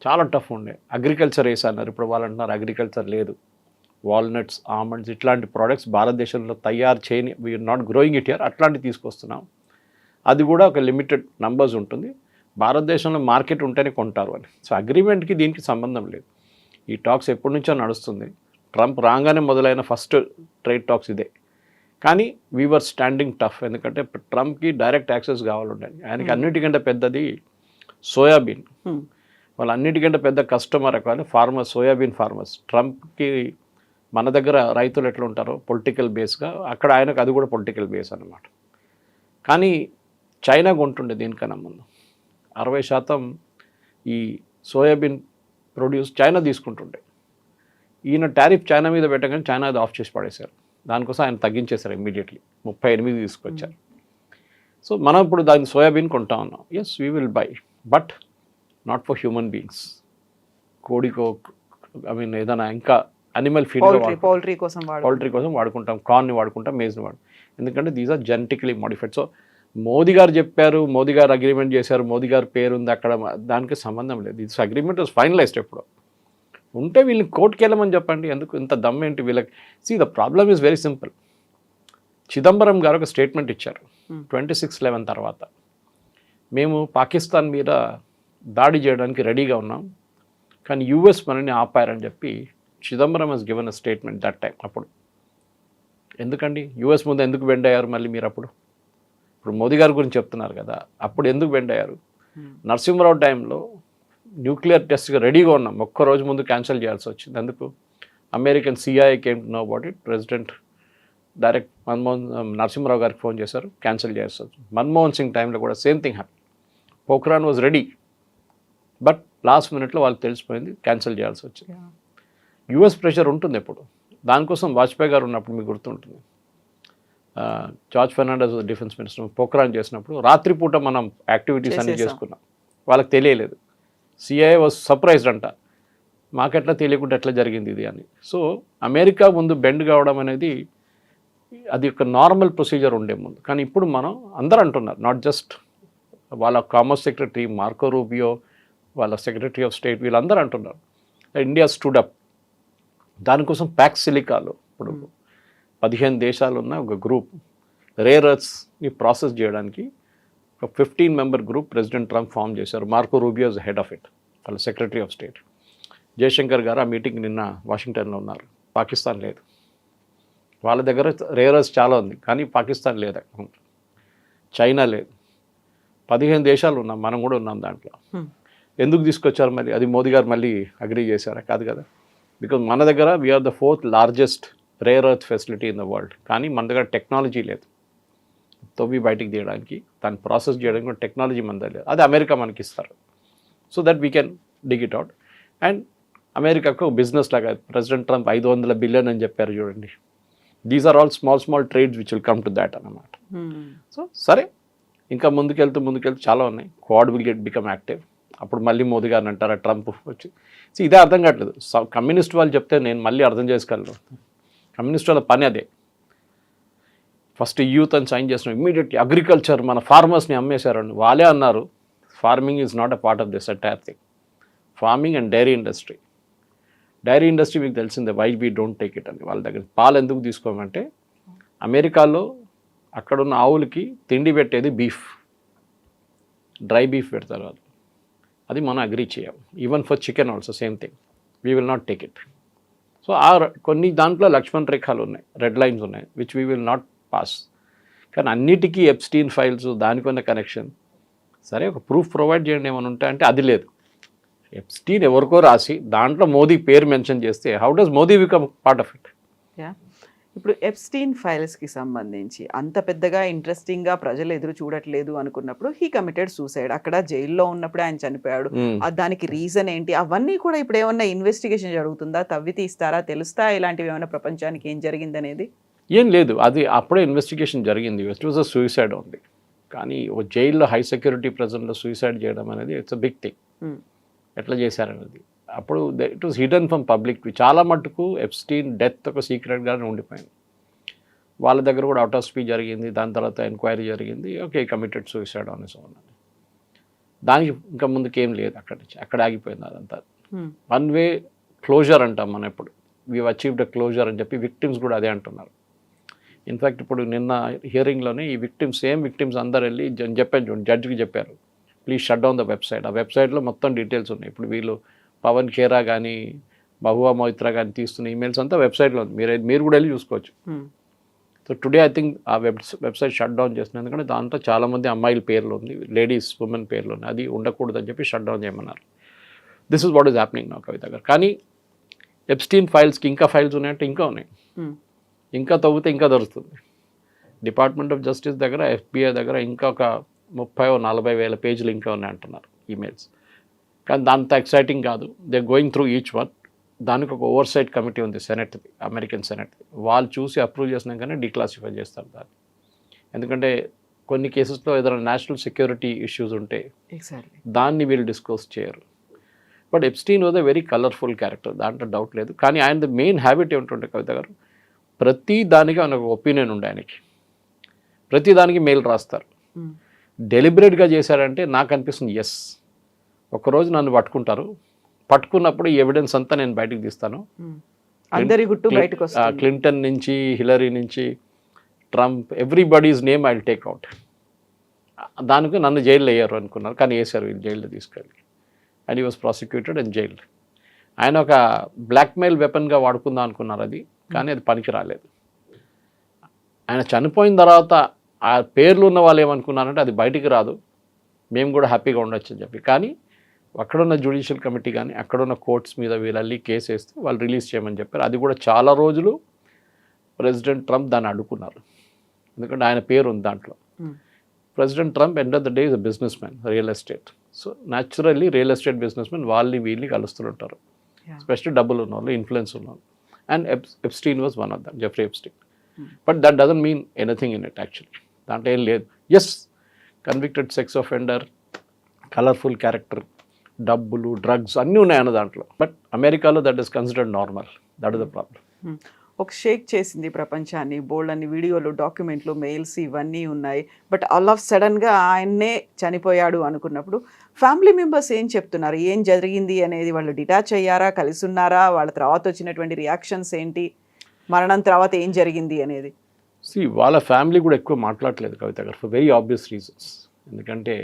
చాలా టఫ్ ఉండే. అగ్రికల్చర్ వేసి అన్నారు, ఇప్పుడు వాళ్ళు అంటున్నారు అగ్రికల్చర్ లేదు. వాల్నట్స్, ఆల్మండ్స్ ఇట్లాంటి ప్రోడక్ట్స్ భారతదేశంలో తయారు చేయని, we are not growing it here, అట్లాంటివి తీసుకొస్తున్నాం. అది కూడా ఒక లిమిటెడ్ నంబర్స్ ఉంటుంది, భారతదేశంలో మార్కెట్ ఉంటేనే కొంటారు అని. సో అగ్రిమెంట్కి దీనికి సంబంధం లేదు. ఈ టాక్స్ ఎప్పటి నుంచో నడుస్తుంది. ట్రంప్ రాగానే మొదలైన ఫస్ట్ ట్రేడ్ టాక్స్ ఇదే. కానీ వీఆర్ స్టాండింగ్ టఫ్, ఎందుకంటే ట్రంప్కి డైరెక్ట్ యాక్సెస్ కావాలండి. ఆయనకి అన్నిటికంటే పెద్దది సోయాబీన్. వాళ్ళు అన్నిటికంటే పెద్ద కస్టమర్ కానీ ఫార్మర్స్, సోయాబీన్ ఫార్మర్స్. ట్రంప్కి మన దగ్గర రైతులు ఎట్లా ఉంటారో పొలిటికల్ బేస్గా, అక్కడ ఆయనకు అది కూడా పొలిటికల్ బేస్ అనమాట. కానీ చైనా కొంటుండే దీనికన్నా ముందు 60% ఈ సోయాబీన్ ప్రొడ్యూస్ చైనా తీసుకుంటుండే. ఈయన టారిఫ్ చైనా మీద పెట్టగానే చైనా అది ఆఫ్ చేసి పడేశారు. దానికోసం ఆయన తగ్గించేశారు ఇమ్మీడియట్లీ, 38 తీసుకొచ్చారు. సో మనం ఇప్పుడు దాని సోయాబీన్ కొంటా ఉన్నాం. Yes we will buy, but not for human beings. కోడికో ఏదైనా ఇంకా అనిమల్ ఫీడ్, పౌల్ట్రీ కోసం వాడుకుంటాం, కార్న్ని వాడుకుంటాం, మేజ్ని ఎందుకంటే these are genetically modified. So Modi గారు చెప్పారు, మోదీ గారు అగ్రిమెంట్ చేశారు, మోదీ గారు పేరు ఉంది అక్కడ, దానికి సంబంధం లేదు. This agreement was finalised. ఎప్పుడు ఉంటే వీళ్ళని కోర్టుకి వెళ్ళమని చెప్పండి, ఎందుకు ఇంత దమ్ ఏంటి వీళ్ళకి? See the problem is very simple. Chidambaram గారు ఒక స్టేట్మెంట్ ఇచ్చారు 26/11 తర్వాత, మేము పాకిస్తాన్ మీద దాడి చేయడానికి రెడీగా ఉన్నాం, కానీ యూఎస్ మనని ఆపారని చెప్పి Chidambaram has given a statement that time. అప్పుడు ఎందుకండి యూఎస్ ముందు ఎందుకు బెండ్ అయ్యారు మళ్ళీ మీరు? అప్పుడు ఇప్పుడు మోదీ గారి గురించి చెప్తున్నారు కదా, అప్పుడు ఎందుకు బెండ్ అయ్యారు? నరసింహరావు టైంలో న్యూక్లియర్ టెస్ట్గా రెడీగా ఉన్నాం, ఒక్కరోజు ముందు క్యాన్సిల్ చేయాల్సి వచ్చింది. ఎందుకు? American CIA came to know about it. President direct Narasimha Rao గారికి ఫోన్ చేశారు, క్యాన్సిల్ చేయాల్సి వచ్చింది. మన్మోహన్ సింగ్ టైంలో కూడా same thing happy. Pokhran was ready, but last మినిట్లో వాళ్ళకి తెలిసిపోయింది, క్యాన్సిల్ చేయాల్సి వచ్చింది. యూఎస్ ప్రెషర్ ఉంటుంది ఎప్పుడు. దానికోసం వాజ్పేయి గారు ఉన్నప్పుడు మీకు గుర్తుంటుంది, George Fernandes defence minister Pokhran చేసినప్పుడు రాత్రిపూట మనం యాక్టివిటీస్ అన్నీ చేసుకున్నాం, వాళ్ళకి తెలియలేదు. సిఐఏ వాజ్ సర్ప్రైజ్డ్ అంట, మాకెట్లా తెలియకుండా ఎట్లా జరిగింది ఇది అని. సో అమెరికా ముందు బెండ్ కావడం అనేది అది ఒక నార్మల్ ప్రొసీజర్ ఉండే ముందు. కానీ ఇప్పుడు మనం అందరూ అంటున్నారు, నాట్ జస్ట్ వాళ్ళ కామర్స్ సెక్రటరీ మార్కో రూబియో, వాళ్ళ సెక్రటరీ ఆఫ్ స్టేట్, వీళ్ళందరూ అంటున్నారు ఇండియా స్టూడ్ అప్. దానికోసం ప్యాక్స్ సిలికాలో ఇప్పుడు 15 దేశాలు ఉన్న ఒక గ్రూప్ రేర్ ఎర్త్స్ని ప్రాసెస్ చేయడానికి ఒక 15 member group president Trump form చేశారు. Marco Rubio is head of it, వాళ్ళ సెక్రటరీ ఆఫ్ స్టేట్. జయశంకర్ గారు ఆ మీటింగ్ నిన్న వాషింగ్టన్లో ఉన్నారు. పాకిస్తాన్ లేదు, వాళ్ళ దగ్గర రేర్ ఎర్త్స్ చాలా ఉంది, కానీ పాకిస్తాన్ లేదు, చైనా లేదు. 15 దేశాలు ఉన్నాం, మనం కూడా ఉన్నాం దాంట్లో. ఎందుకు తీసుకొచ్చారు మరి? అది మోదీ గారు మళ్ళీ అగ్రీ చేశారా? కాదు కదా. బికాజ్ మన దగ్గర we are the 4th largest rare earth facility in the world, కానీ మన దగ్గర టెక్నాలజీ లేదు. తవ్వి బయటికి తీయడానికి, దాన్ని ప్రాసెస్ చేయడానికి కూడా టెక్నాలజీ మన దగ్గర లేదు. అది అమెరికా మనకి ఇస్తారు, so that we can dig it out. And అమెరికాకు బిజినెస్ లాగా ప్రెసిడెంట్ ట్రంప్ 500 బిలియన్ అని చెప్పారు చూడండి. These are all small trades which will come to that అన్నమాట. సో సరే, ఇంకా ముందుకెళ్తూ చాలా ఉన్నాయి. Quad will become active. అప్పుడు మళ్ళీ మోదీ గారిని అంటారా ట్రంప్ వచ్చి? సో ఇదే అర్థం కావట్లేదు. కమ్యూనిస్ట్ వాళ్ళు చెప్తే నేను మళ్ళీ అర్థం చేసుకోగలను. కమ్యూనిస్ట్ వాళ్ళ పని అదే. ఫస్ట్ యూత్ అని సైన్ చేస్తున్నాం, ఇమ్మీడియట్లీ అగ్రికల్చర్ మన ఫార్మర్స్ని అమ్మేశారండి. వాళ్ళే అన్నారు farming is not a part of this entire thing. Farming and dairy industry మీకు తెలిసిందే, why we don't take it అని. వాళ్ళ దగ్గర పాలు ఎందుకు తీసుకోమంటే, అమెరికాలో అక్కడున్న ఆవులకి తిండి పెట్టేది బీఫ్, డ్రై బీఫ్ పెడతారు వాళ్ళు. అది మనం అగ్రీ చేయం. Even for chicken also same thing, we will not take it. So కొన్ని దాంట్లో లక్ష్మణ్ రేఖలు ఉన్నాయి, రెడ్ లైన్స్ ఉన్నాయి, which we will not pass. కానీ అన్నిటికీ ఎప్స్టీన్ ఫైల్స్ దానికి ఉన్న కనెక్షన్. సరే, ఒక ప్రూఫ్ ప్రొవైడ్ చేయండి ఏమైనా ఉంటే అంటే అది లేదు. ఎప్స్టీన్ ఎవరికో రాసి దాంట్లో మోదీ పేరు మెన్షన్ చేస్తే how does Modi become part of it? Yeah, ఇప్పుడు ఎప్స్టీన్ ఫైల్స్కి సంబంధించి అంత పెద్దగా ఇంట్రెస్టింగ్గా ప్రజలు ఎదురు చూడట్లేదు అనుకున్నప్పుడు హీ కమిటెడ్ సూసైడ్. అక్కడ జైల్లో ఉన్నప్పుడే ఆయన చనిపోయాడు. దానికి రీజన్ ఏంటి అవన్నీ కూడా ఇప్పుడు ఏమన్నా ఇన్వెస్టిగేషన్ జరుగుతుందా? తవ్వి తీస్తారా? తెలుస్తా ఇలాంటివి ఏమైనా ప్రపంచానికి ఏం జరిగిందనేది? ఏం లేదు, అది అప్పుడే ఇన్వెస్టిగేషన్ జరిగింది. ఇట్ వాజ్ అ సూసైడ్ ఉంది. కానీ ఓ జైల్లో హై సెక్యూరిటీ ప్రెజెంట్లో సూసైడ్ చేయడం అనేది ఇట్స్ అ బిగ్ థింగ్. ఎట్లా చేశారనేది అప్పుడు it was hidden from public. చాలా మట్టుకు ఎప్స్టీన్ డెత్ ఒక సీక్రెట్గానే ఉండిపోయింది. వాళ్ళ దగ్గర కూడా అవుట్ ఆఫ్ స్పీచ్ జరిగింది, దాని తర్వాత ఎంక్వైరీ జరిగింది. ఓకే, కమిటెడ్ సూసైడ్ అనేసి ఉన్నాను. దానికి ఇంకా ముందుకేం లేదు, అక్కడి నుంచి అక్కడ ఆగిపోయింది అదంతా. వన్ వే క్లోజర్ అంటాం మనం. ఇప్పుడు వీ అచీవ్డ్ అ క్లోజర్ అని చెప్పి విక్టిమ్స్ కూడా అదే అంటున్నారు. ఇన్ఫ్యాక్ట్ ఇప్పుడు నిన్న హియరింగ్లోనే ఈ సేమ్ విక్టిమ్స్ అందరు వెళ్ళి చెప్పాను చూడండి, జడ్జికి చెప్పారు please shut down the website. ఆ వెబ్సైట్లో మొత్తం డీటెయిల్స్ ఉన్నాయి. ఇప్పుడు వీళ్ళు పవన్ ఖేరా కానీ మహువా మొయిత్రా కానీ తీస్తున్న ఈమెయిల్స్ అంతా వెబ్సైట్లో ఉంది. మీరు కూడా వెళ్ళి చూసుకోవచ్చు. సో టుడే ఐ థింక్ ఆ వెబ్సైట్ షట్ డౌన్ చేస్తున్నారు. ఎందుకంటే దాంట్లో చాలామంది అమ్మాయిల పేర్లు ఉంది, లేడీస్ ఉమెన్ పేర్లు ఉంది. అది ఉండకూడదని చెప్పి షట్ డౌన్ చేయమన్నారు. This is what is happening నా కవిత గారు. కానీ ఎప్స్టీన్ ఫైల్స్కి ఇంకా ఫైల్స్ ఉన్నాయంటే ఇంకా ఉన్నాయి. ఇంకా తవ్వితే ఇంకా దొరుకుతుంది. డిపార్ట్మెంట్ ఆఫ్ జస్టిస్ దగ్గర, FBI దగ్గర ఇంకా ఒక 30-40 వేల పేజీలు ఇంకా ఉన్నాయి అంటున్నారు ఈమెయిల్స్. కానీ దాంతో ఎక్సైటింగ్ కాదు. They going through each one. దానికి ఒక ఓవర్సైట్ కమిటీ ఉంది, సెనెట్ది, అమెరికన్ సెనెట్ది. వాళ్ళు చూసి అప్రూవ్ చేసినాకనే డిక్లాసిఫై చేస్తారు దాన్ని. ఎందుకంటే కొన్ని కేసెస్లో ఏదైనా నేషనల్ సెక్యూరిటీ ఇష్యూస్ ఉంటే దాన్ని వీళ్ళు డిస్క్లోజ్ చేయరు. But Epstein was a very colourful character, దాంట్లో డౌట్ లేదు. కానీ ఆయన మెయిన్ హ్యాబిట్ ఏమిటంటే కవిత గారు, ప్రతి దానికి ఆయన ఒక ఒపీనియన్ ఉండే. ఆయనకి ప్రతి దానికి మెయిల్ రాస్తారు. డెలిబరేట్గా చేశారంటే నాకు అనిపిస్తుంది ఎస్. ఒకరోజు నన్ను పట్టుకున్నప్పుడు ఈ ఎవిడెన్స్ అంతా నేను బయటకు తీస్తాను. అందరి గుట్టు బయటకు వస్తుంది. క్లింటన్ నుంచి, హిలరీ నుంచి, Trump, everybody's name I will take out. దానికి నన్ను జైల్లో వేయరు అనుకున్నారు, కానీ వేశారు వీళ్ళు జైల్లో తీసుకెళ్ళి. And he was prosecuted and jailed. ఆయన ఒక బ్లాక్మెయిల్ వెపన్గా వాడుకుందాం అనుకున్నారు అది, కానీ అది పనికి రాలేదు. ఆయన చనిపోయిన తర్వాత ఆ పేర్లు ఉన్న వాళ్ళు ఏమనుకున్నారంటే అది బయటికి రాదు, మేము కూడా హ్యాపీగా ఉండొచ్చు అని చెప్పి. కానీ అక్కడున్న జ్యుడిషియల్ కమిటీ కానీ అక్కడున్న కోర్ట్స్ మీద వీళ్ళల్లి కేసు వేస్తే వాళ్ళు రిలీజ్ చేయమని చెప్పారు. అది కూడా చాలా రోజులు ప్రెసిడెంట్ ట్రంప్ దాన్ని అడ్డుకున్నారు, ఎందుకంటే ఆయన పేరు ఉంది దాంట్లో. President Trump end of the day is a businessman, real estate. So naturally real estate businessman వీళ్ళని కలుస్తుంటారు, ఎస్పెషల్లీ డబ్బులు ఉన్నవాళ్ళు, ఇన్ఫ్లుయెన్స్ ఉన్నవాళ్ళు. And Epstein was one of them, Jeffrey Epstein. But that doesn't mean anything in it actually. దాంట్లో ఏం లేదు. Yes, convicted sex offender, colourful character, డబ్బులు, డ్రగ్స్ అన్నీ ఉన్నాయన్న దాంట్లో. బట్ అమెరికాలో that is considered normal. That is the problem. ఒక షేక్ చేసింది ప్రపంచాన్ని. బోల్డ్ అన్ని వీడియోలు, డాక్యుమెంట్లు, మెయిల్స్ ఇవన్నీ ఉన్నాయి. బట్ ఆల్ ఆఫ్ సడన్గా ఆయన్నే చనిపోయాడు అనుకున్నప్పుడు ఫ్యామిలీ మెంబర్స్ ఏం చెప్తున్నారు? ఏం జరిగింది అనేది? వాళ్ళు డిటాచ్ అయ్యారా, కలిసి ఉన్నారా? వాళ్ళ తర్వాత వచ్చినటువంటి రియాక్షన్స్ ఏంటి? మరణం తర్వాత ఏం జరిగింది అనేది? వాళ్ళ ఫ్యామిలీ కూడా ఎక్కువ మాట్లాడలేదు కవిత గారు, ఫర్ వెరీ ఆబ్వియస్ రీజన్స్. ఎందుకంటే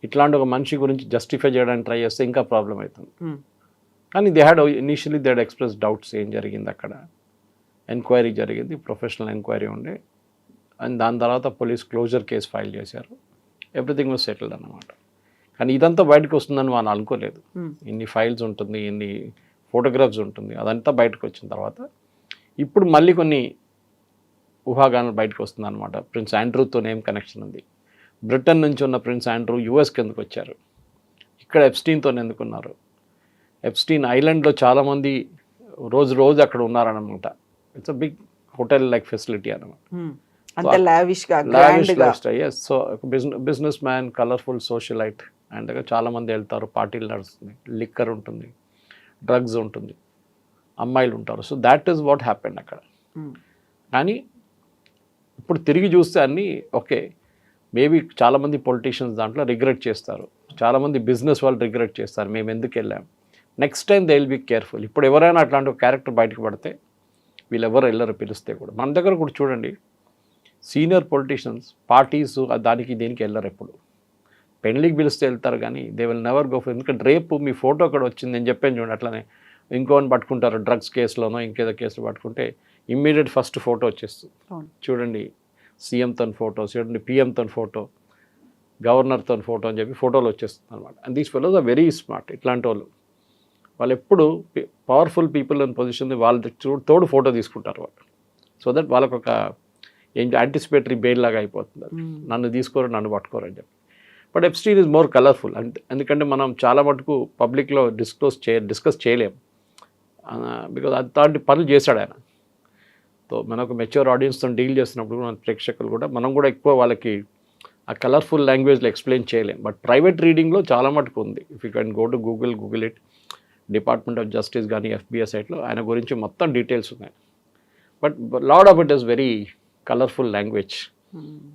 ఇట్లాంటి ఒక మనిషి గురించి జస్టిఫై చేయడానికి ట్రై చేస్తే ఇంకా ప్రాబ్లం అవుతుంది. కానీ they had initially they had express doubts ఏం జరిగింది అక్కడ. ఎంక్వైరీ జరిగింది, ప్రొఫెషనల్ ఎంక్వైరీ ఉండే. అండ్ దాని తర్వాత పోలీస్ క్లోజర్ కేసు ఫైల్ చేశారు. ఎవ్రీథింగ్ వాజ్ సెటిల్డ్ అన్నమాట. కానీ ఇదంతా బయటకు వస్తుందని వాళ్ళు అనుకోలేదు. ఇన్ని ఫైల్స్ ఉంటుంది, ఇన్ని ఫోటోగ్రాఫ్స్ ఉంటుంది, అదంతా బయటకు వచ్చిన తర్వాత ఇప్పుడు మళ్ళీ కొన్ని ఊహాగానాలు బయటకు వస్తుంది అనమాట. ప్రిన్స్ ఆండ్రూతో ఏం కనెక్షన్ ఉంది, బ్రిటన్ నుంచి ఉన్న ప్రిన్స్ ఆండ్రూ యూఎస్కి ఎందుకు వచ్చారు, ఇక్కడ ఎప్స్టీన్తో ఎందుకున్నారు, ఎప్స్టీన్ ఐలాండ్లో చాలామంది రోజు అక్కడ ఉన్నారనమాట. It's a big hotel like facility అనమాట. So businessman, colourful socialite, and చాలామంది వెళ్తారు, పార్టీలు నడుస్తుంది, లిక్కర్ ఉంటుంది, డ్రగ్స్ ఉంటుంది, అమ్మాయిలు ఉంటారు. So that is what happened అక్కడ. కానీ ఇప్పుడు తిరిగి చూస్తే అన్నీ ఓకే. మేబీ చాలామంది పొలిటీషియన్స్ దాంట్లో రిగ్రెట్ చేస్తారు, చాలామంది బిజినెస్ వాళ్ళు రిగ్రెట్ చేస్తారు, మేము ఎందుకు వెళ్ళాం. Next time they will be careful. ఇప్పుడు ఎవరైనా అట్లాంటి ఒక క్యారెక్టర్ బయటకు పడితే వీళ్ళు ఎవరు వెళ్ళరు పిలిస్తే కూడా. మన దగ్గర కూడా చూడండి, సీనియర్ పొలిటీషియన్స్ పార్టీస్ దానికి దీనికి వెళ్ళరు. ఎప్పుడు పెళ్లికి పిలిస్తే వెళ్తారు, కానీ they will never go for. ఎందుకంటే రేపు మీ ఫోటో అక్కడ వచ్చింది, నేను చెప్పాను చూడండి, అట్లనే ఇంకోని పట్టుకుంటారు, డ్రగ్స్ కేసులోనో ఇంకేదో కేసులో పట్టుకుంటే ఇమ్మీడియట్ ఫస్ట్ ఫోటో వచ్చేస్తుంది. చూడండి సీఎంతో ఫోటో, చూడండి పిఎంతో ఫోటో, గవర్నర్తో ఫోటో అని చెప్పి ఫోటోలు వచ్చేస్తుంది అనమాట. And these fellows are very smart. ఇట్లాంటి వాళ్ళు ఎప్పుడు పవర్ఫుల్ పీపుల్ అని పొజిషన్ వాళ్ళ తోడు ఫోటో తీసుకుంటారు వాళ్ళు. సో దట్ వాళ్ళకు ఒక యాంటిసిపేటరీ బెయిల్ లాగా అయిపోతుంది. నన్ను తీసుకోరు, నన్ను పట్టుకోరు అని చెప్పి. But Epstein is more colourful. ఎందుకంటే మనం చాలా మటుకు పబ్లిక్లో డిస్కస్ చేయలేం, బికాజ్ అలాంటి పనులు చేశాడు ఆయన. సో మనకు మెచ్యూర్ ఆడియన్స్తో డీల్ చేస్తున్నప్పుడు మన ప్రేక్షకులు కూడా మనం కూడా ఎక్కువ వాళ్ళకి ఆ కలర్ఫుల్ లాంగ్వేజ్లో ఎక్స్ప్లెయిన్ చేయలేం. బట్ ప్రైవేట్ రీడింగ్లో చాలా మటుకు ఉంది. If you can go to Google it, department of justice కానీ FBI సైట్లో ఆయన గురించి మొత్తం డీటెయిల్స్ ఉన్నాయి. But lot of it is very colourful language.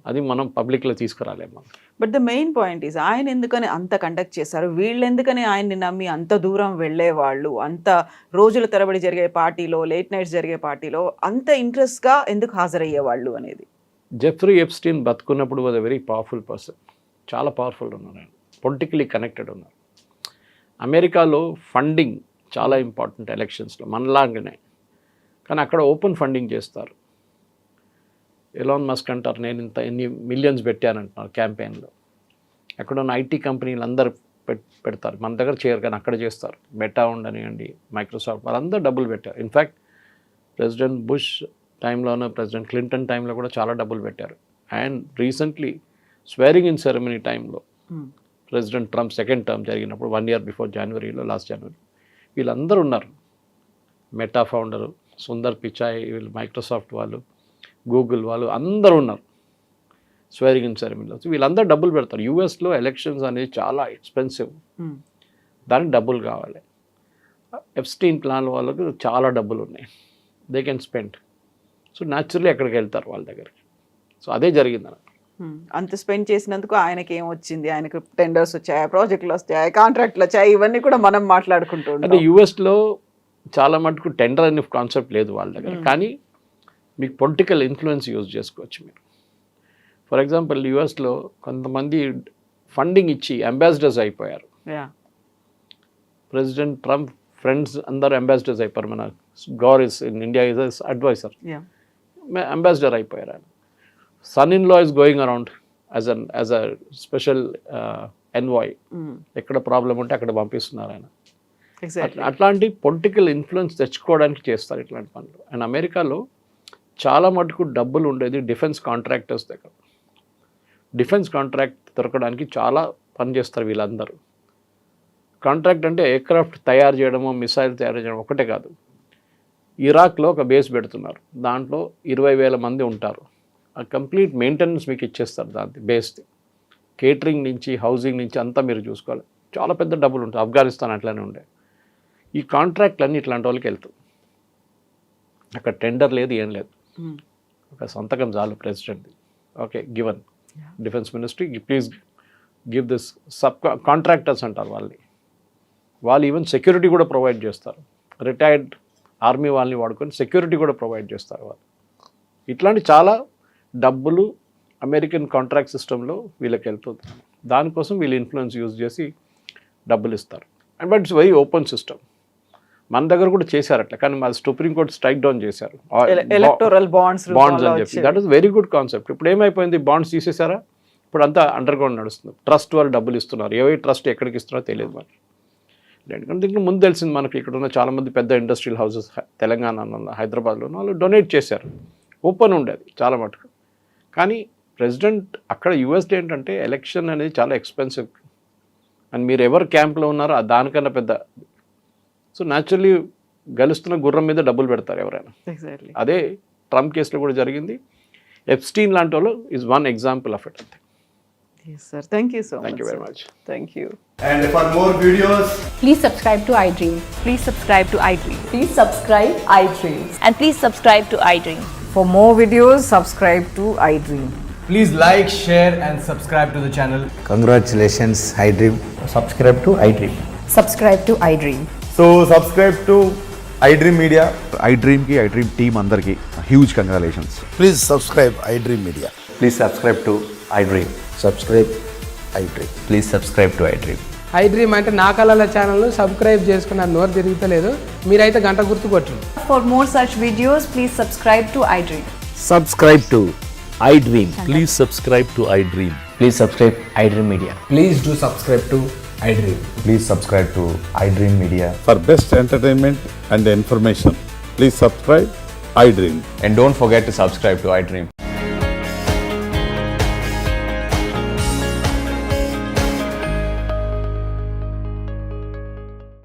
అది మనం పబ్లిక్లో తీసుకురాలేము. But the main point is ఆయన ఎందుకని అంత కండక్ట్ చేశారు, వీళ్ళు ఎందుకని ఆయన్ని నమ్మి అంత దూరం వెళ్ళేవాళ్ళు, అంత రోజుల తరబడి జరిగే పార్టీలో, లేట్ నైట్స్ జరిగే పార్టీలో అంత ఇంట్రెస్ట్గా ఎందుకు హాజరయ్యేవాళ్ళు అనేది. జెఫ్రీ ఎప్స్టీన్ బతుకున్నప్పుడు was a very powerful person. చాలా పవర్ఫుల్ ఉన్నారు ఆయన, పొలిటికలీ కనెక్టెడ్ ఉన్నారు. అమెరికాలో ఫండింగ్ చాలా ఇంపార్టెంట్ ఎలక్షన్స్లో, మనలాగానే. కానీ అక్కడ ఓపెన్ ఫండింగ్ చేస్తారు. ఎలాన్ మస్క్ అంటారు నేను ఎన్ని మిలియన్స్ పెట్టానంటున్నారు క్యాంపెయిన్లో. అక్కడ ఉన్న IT కంపెనీలు అందరూ పెడతారు, మన దగ్గర చేయరు కానీ అక్కడ చేస్తారు. మెటా ఉండనివ్వండి, మైక్రోసాఫ్ట్, వాళ్ళందరూ డబ్బులు పెట్టారు. ఇన్ఫ్యాక్ట్ ప్రెసిడెంట్ బుష్ టైంలోనూ, ప్రెసిడెంట్ క్లింటన్ టైంలో కూడా చాలా డబ్బులు పెట్టారు. And recently swearing in ceremony టైంలో ప్రెసిడెంట్ ట్రంప్ సెకండ్ టర్మ్ జరిగినప్పుడు 1 year బిఫోర్ లాస్ట్ జనవరి వీళ్ళందరూ ఉన్నారు. మెటా ఫౌండరు సుందర్ పిచాయ్, వీళ్ళు మైక్రోసాఫ్ట్ వాళ్ళు, గూగుల్ వాళ్ళు అందరూ ఉన్నారు స్వేరింగ్ ఇన్ సెరమనీలో. వీళ్ళందరూ డబ్బులు పెడతారు. యూఎస్లో ఎలక్షన్స్ అనేది చాలా ఎక్స్పెన్సివ్, దానికి డబ్బులు కావాలి. ఎప్స్టీన్ ప్లాన్ వాళ్ళకు చాలా డబ్బులు ఉన్నాయి, they can spend. So naturally అక్కడికి వెళ్తారు వాళ్ళ దగ్గరికి. సో అదే జరిగింది అన్నమాట. అంత స్పెండ్ చేసినందుకు ఆయనకి ఏమొచ్చింది, ఆయనకు టెండర్స్ వచ్చాయి, ప్రాజెక్టులు వచ్చాయి, కాంట్రాక్ట్లు వచ్చాయి, ఇవన్నీ కూడా మనం మాట్లాడుకుంటూ ఉంటాం. అంటే యూఎస్లో చాలా మటుకు టెండర్ అనే కాన్సెప్ట్ లేదు వాళ్ళ దగ్గర, కానీ మీకు పొలిటికల్ ఇన్ఫ్లుయెన్స్ యూజ్ చేసుకోవచ్చు మీరు. ఫర్ ఎగ్జాంపుల్ యూఎస్లో కొంతమంది ఫండింగ్ ఇచ్చి అంబాసిడర్స్ అయిపోయారు. ప్రెసిడెంట్ ట్రంప్ ఫ్రెండ్స్ అందరూ అంబాసిడర్స్ అయిపోయారు. మన Gor's in India is adviser, ambassador అయిపోయారు ఆయన. Son in law is going around as a special envoy. ఎక్కడ ప్రాబ్లం ఉంటే అక్కడ పంపిస్తున్నారు ఆయన. అట్లాంటి పొలిటికల్ ఇన్ఫ్లుయెన్స్ తెచ్చుకోవడానికి చేస్తారు ఇట్లాంటి పనులు. అండ్ అమెరికాలో చాలా మటుకు డబ్బులు ఉండేది డిఫెన్స్ కాంట్రాక్టర్స్ దగ్గర. డిఫెన్స్ కాంట్రాక్ట్ దొరకడానికి చాలా పని చేస్తారు వీళ్ళందరూ. కాంట్రాక్ట్ అంటే ఎయిర్క్రాఫ్ట్ తయారు చేయడము, మిసైల్ తయారు చేయడం ఒకటే కాదు. ఇరాక్లో ఒక బేస్ పెడుతున్నారు, దాంట్లో 20,000 మంది ఉంటారు. ఆ కంప్లీట్ మెయింటెనెన్స్ మీకు ఇచ్చేస్తారు దాని బేస్ది. కేటరింగ్ నుంచి, హౌసింగ్ నుంచి అంతా మీరు చూసుకోవాలి. చాలా పెద్ద డబ్బులు ఉంటాయి. ఆఫ్ఘనిస్తాన్ అట్లానే ఉండే. ఈ కాంట్రాక్ట్లన్నీ ఇట్లాంటి వాళ్ళకి వెళ్తాయి. అక్కడ టెండర్ లేదు, ఏం లేదు, ఒక సంతకం చాలు ప్రెసిడెంట్ది. Okay, given defence ministry, please give this subcontractors అంటారు వాళ్ళని. వాళ్ళు ఈవెన్ సెక్యూరిటీ కూడా ప్రొవైడ్ చేస్తారు. రిటైర్డ్ ఆర్మీ వాళ్ళని వాడుకొని సెక్యూరిటీ కూడా ప్రొవైడ్ చేస్తారు వాళ్ళు. ఇట్లాంటి చాలా డబ్బులు అమెరికన్ కాంట్రాక్ట్ సిస్టంలో వీళ్ళకి వెళ్తుంది. దానికోసం వీళ్ళు ఇన్ఫ్లుయెన్స్ యూజ్ చేసి డబ్బులు ఇస్తారు. And but it's very open system. మన దగ్గర కూడా చేశారు అట్లా, కానీ మా సుప్రీంకోర్టు స్ట్రైక్ డౌన్ చేశారు ఎలక్టోరల్ బాండ్స్ అని చెప్పి. That is very good concept. ఇప్పుడు ఏమైపోయింది, బాండ్స్ తీసేశారా, ఇప్పుడు అంతా అండర్ గ్రౌండ్ నడుస్తుంది. ట్రస్ట్ వాళ్ళు డబ్బులు ఇస్తున్నారు. ఏ ట్రస్ట్ ఎక్కడికి ఇస్తున్నారో తెలియదు మనకి. ఎందుకంటే దీనికి ముందు తెలిసింది మనకి, ఇక్కడ ఉన్న చాలామంది పెద్ద ఇండస్ట్రియల్ హౌసెస్ తెలంగాణ, హైదరాబాద్లో వాళ్ళు డొనేట్ చేశారు. ఓపెన్ ఉండేది చాలా మటుకు. కానీ ప్రెసిడెంట్ అక్కడ యూఎస్లో ఏంటంటే ఎలక్షన్ అనేది చాలా ఎక్స్పెన్సివ్. అండ్ మీరు ఎవరు క్యాంప్లో ఉన్నారో దానికన్నా పెద్ద. సో న్యాచురల్లీ గెలుస్తున్న గుర్రం మీద డబ్బులు పెడతారు ఎవరైనా. అదే ట్రంప్ కేసులో కూడా జరిగింది. ఎప్స్టీన్ లాంటి వాళ్ళు is one example of it. అంతే. Yes, sir. Thank you so much. Thank you very much. Thank you. And for more videos, Please subscribe to iDream. Please subscribe to iDream. Please subscribe iDream. And please subscribe to iDream. For more videos, subscribe to iDream. please like, share and subscribe to the channel. Congratulations, iDream. Subscribe to iDream. Subscribe to iDream. So subscribe to iDream Media. iDream ki iDream team andarki huge congratulations. Please subscribe iDream Media. Please subscribe to iDream. Subscribe iDream. Please subscribe to iDream. iDream అంటే నా కళల ఛానల్ సబ్స్క్రైబ్ చేసుకున్న నోరు తిరుగుతలేదు, మీరైతే గంట గుర్తు కొట్టండి. For more such videos, please subscribe to iDream. Subscribe to iDream. Please subscribe to iDream. Please subscribe iDream Media. Please do subscribe to iDream. Please subscribe to iDream Media. For best entertainment and information, please subscribe iDream. And don't forget to subscribe to iDream.